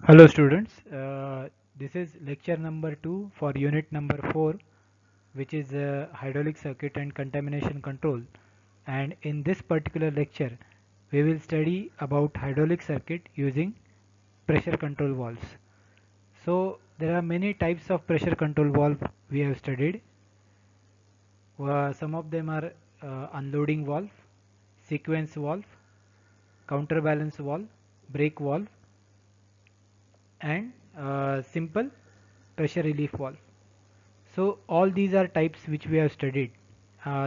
Hello students, this is lecture number 2 for unit number 4, which is hydraulic circuit and contamination control. And in this particular lecture we will study about hydraulic circuit using pressure control valves. So there are many types of pressure control valve we have studied. Some of them are unloading valve, sequence valve, counterbalance valve, brake valve, and simple pressure relief valve. So all these are types which we have studied.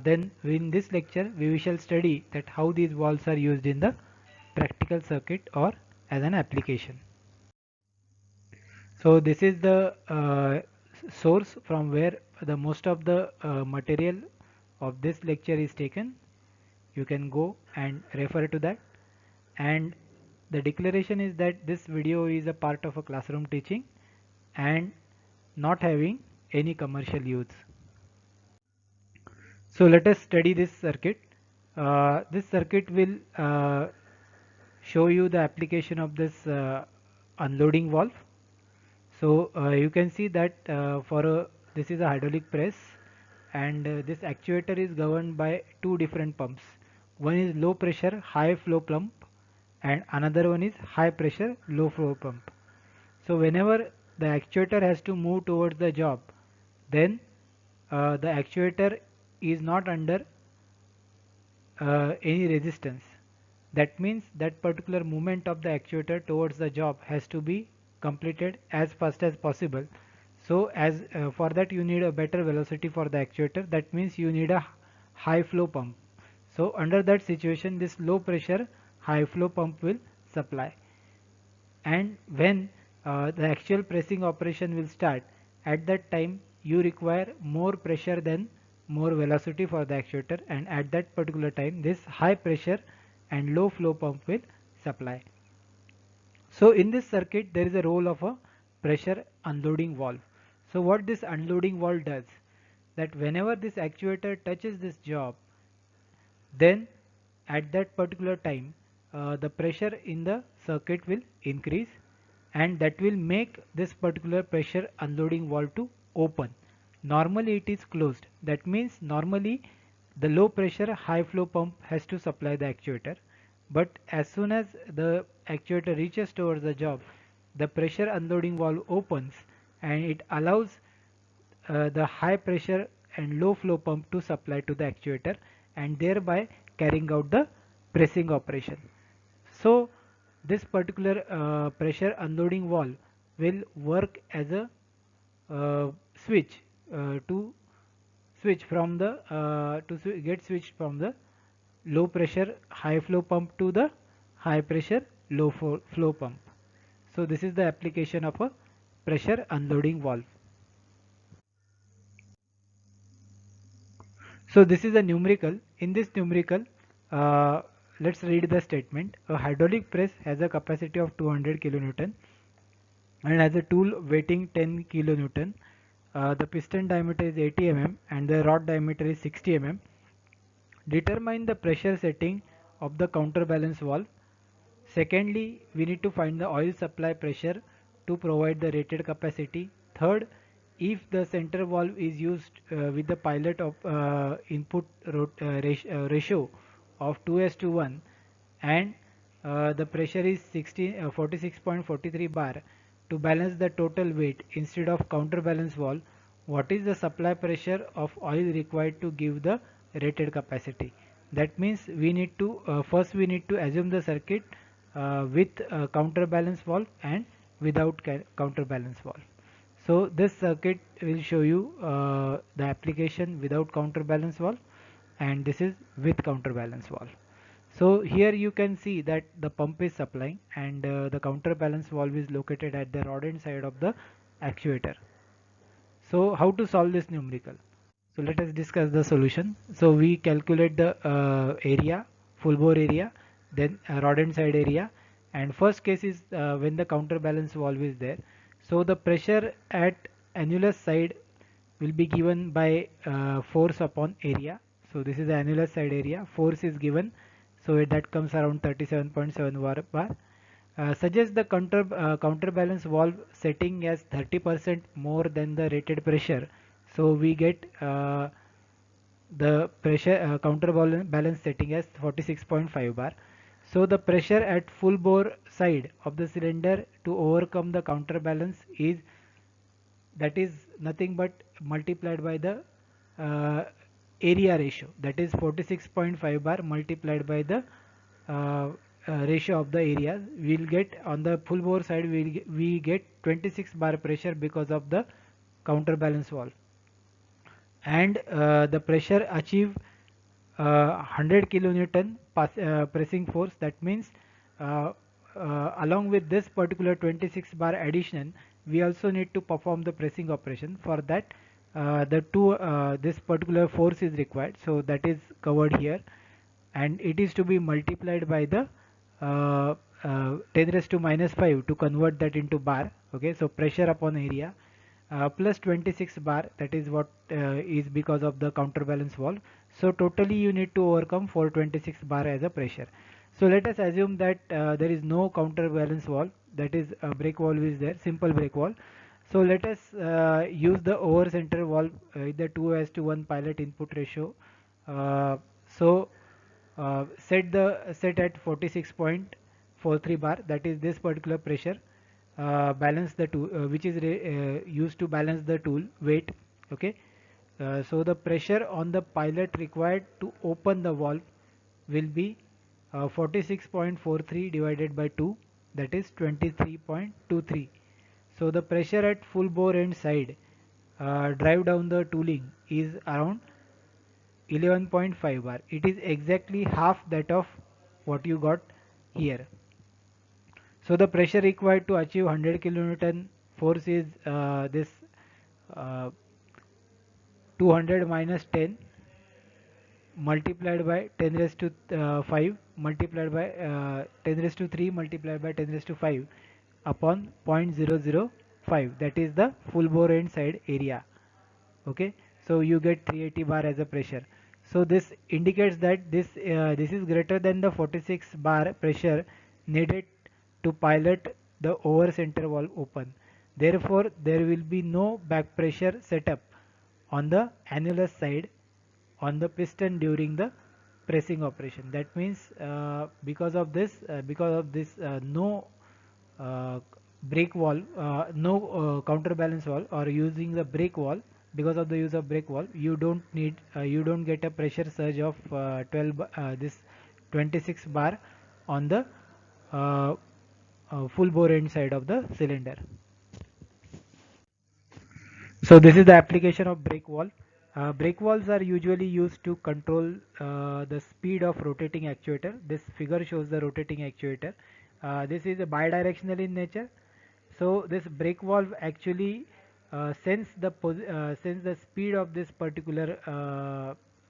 Then in this lecture we shall study that how these valves are used in the practical circuit or as an application. So this is the source from where the most of the material of this lecture is taken. You can go and refer to that. And the declaration is that this video is a part of a classroom teaching and not having any commercial use. So let us study this circuit. This circuit will show you the application of this unloading valve. So you can see that this is a hydraulic press, and this actuator is governed by two different pumps. One is low pressure high flow pump and another one is high pressure low flow pump. So whenever the actuator has to move towards the job, then the actuator is not under any resistance. That means that particular movement of the actuator towards the job has to be completed as fast as possible. So as for that you need a better velocity for the actuator. That means you need a high flow pump. So under that situation this low pressure high flow pump will supply, and when the actual pressing operation will start, at that time you require more pressure than more velocity for the actuator, and at that particular time this high pressure and low flow pump will supply. So in this circuit there is a role of a pressure unloading valve. So what this unloading valve does, that whenever this actuator touches this job, then at that particular time the pressure in the circuit will increase, and that will make this particular pressure unloading valve to open. Normally it is closed. That means normally the low pressure high flow pump has to supply the actuator, but as soon as the actuator reaches towards the job, the pressure unloading valve opens and it allows the high pressure and low flow pump to supply to the actuator, and thereby carrying out the pressing operation. So this particular pressure unloading valve will work as a switch to switch from the get switched from the low pressure high flow pump to the high pressure low flow pump. So this is the application of a pressure unloading valve. So this is a numerical. In this numerical, let's read the statement. A hydraulic press has a capacity of 200 kilonewton and has a tool weighting 10 kilonewton. The piston diameter is 80 mm and the rod diameter is 60 mm. Determine the pressure setting of the counterbalance valve. Secondly, we need to find the oil supply pressure to provide the rated capacity. Third, if the center valve is used with the pilot of input ratio of 2s to 1 and the pressure is 46.43 bar, to balance the total weight instead of counterbalance valve, what is the supply pressure of oil required to give the rated capacity? That means we need to first we need to assume the circuit with counterbalance valve and without counterbalance valve. So this circuit will show you the application without counterbalance valve, and this is with counterbalance valve. So here you can see that the pump is supplying and the counterbalance valve is located at the rod end side of the actuator. So how to solve this numerical? So let us discuss the solution. So we calculate the area, full bore area, then rod end side area, and first case is when the counterbalance valve is there. So the pressure at annulus side will be given by force upon area. So this is the annulus side area. Force is given, so that comes around 37.7 bar. Suggest the counterbalance valve setting as 30% more than the rated pressure. So we get the pressure counterbalance setting as 46.5 bar. So the pressure at full bore side of the cylinder to overcome the counterbalance is, that is nothing but multiplied by the uh, area ratio, that is 46.5 bar multiplied by the uh, ratio of the area. We'll get on the full bore side, we get 26 bar pressure because of the counterbalance valve, and the pressure achieve 100 kilonewton pressing force. That means uh, along with this particular 26 bar addition, we also need to perform the pressing operation. For that, this particular force is required, so that is covered here, and it is to be multiplied by the 10 raised to minus 5 to convert that into bar. Okay, so pressure upon area plus 26 bar, that is what is because of the counterbalance valve. So totally you need to overcome 426 bar as a pressure. So let us assume that there is no counterbalance valve, that is a brake valve is there, simple brake valve. So let us use the over center valve, the 2:1 pilot input ratio. Uh, so set at 46.43 bar, that is this particular pressure. Balance the tool, which is used to balance the tool weight. Okay, so the pressure on the pilot required to open the valve will be 46.43 divided by 2, that is 23.23. So the pressure at full bore end side drive down the tooling is around 11.5 bar. It is exactly half that of what you got here. So the pressure required to achieve 100 kilonewton force is this uh, 200 minus 10 multiplied by 10 raised to 5 multiplied by 10 raised to 3 multiplied by 10 raised to 5 upon 0.005, that is the full bore end side area. Okay, so you get 380 bar as a pressure. So this indicates that this is greater than the 46 bar pressure needed to pilot the over center valve open. Therefore there will be no back pressure setup on the annulus side on the piston during the pressing operation. That means because of this no uh, brake valve, no counterbalance valve, or using the brake valve, because of the use of brake valve, you don't get a pressure surge of 26 bar on the uh, full bore end side of the cylinder. So this is the application of brake valve. Brake valves are usually used to control the speed of rotating actuator. This figure shows the rotating actuator. This is a bidirectional in nature. So this brake valve actually sense the speed of this particular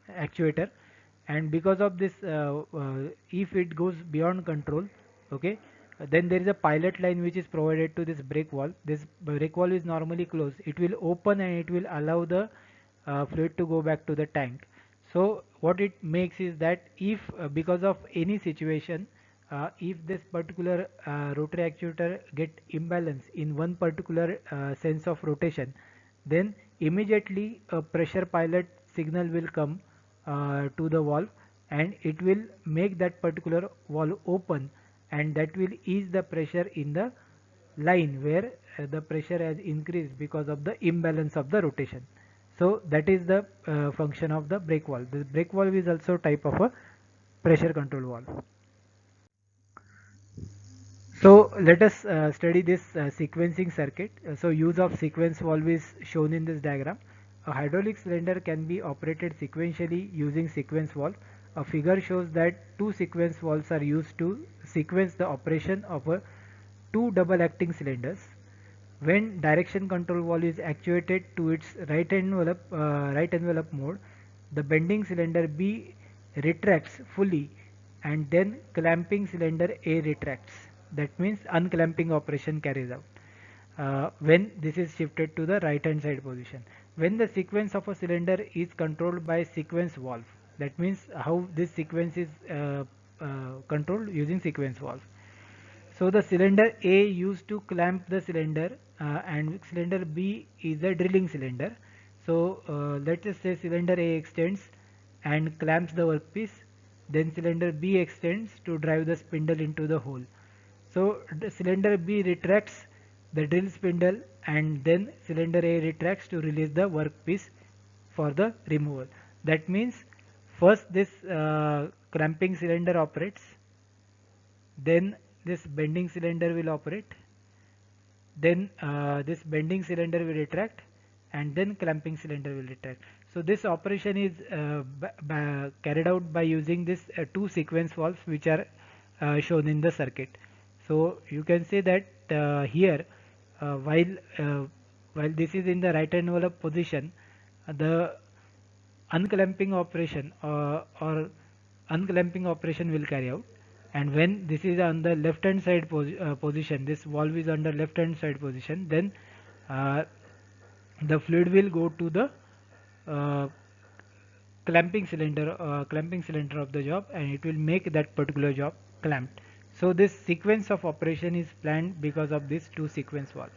actuator, and because of this, if it goes beyond control, okay, then there is a pilot line which is provided to this brake valve. This brake valve is normally closed. It will open and it will allow the fluid to go back to the tank. So what it makes is that if because of any situation, if this particular rotary actuator get imbalance in one particular sense of rotation, then immediately a pressure pilot signal will come to the valve, and it will make that particular valve open, and that will ease the pressure in the line where the pressure has increased because of the imbalance of the rotation. So that is the function of the brake valve. The brake valve is also type of a pressure control valve. So let us study this sequencing circuit. So use of sequence valve is shown in this diagram. A hydraulic cylinder can be operated sequentially using sequence valve. A figure shows that two sequence valves are used to sequence the operation of two double acting cylinders. When direction control valve is actuated to its right envelope mode, the bending cylinder B retracts fully, and then clamping cylinder A retracts. That means unclamping operation carries out when this is shifted to the right hand side position. When the sequence of a cylinder is controlled by sequence valve, that means how this sequence is controlled using sequence valve. So the cylinder A used to clamp the cylinder, and cylinder B is a drilling cylinder. So let's just say cylinder A extends and clamps the workpiece, then cylinder B extends to drive the spindle into the hole. So the cylinder B retracts the drill spindle, and then cylinder A retracts to release the workpiece for the removal. That means first this clamping cylinder operates, then this bending cylinder will operate, then this bending cylinder will retract, and then clamping cylinder will retract. So this operation is carried out by using this two sequence valves which are shown in the circuit. So you can say that here, uh, while uh, while this is in the right envelope position, the unclamping operation or unclamping operation will carry out, and when this is on the left hand side position, this valve is under left hand side position, then uh, the fluid will go to the uh, clamping cylinder of the job, and it will make that particular job clamped. So this sequence of operation is planned because of these two sequence valves.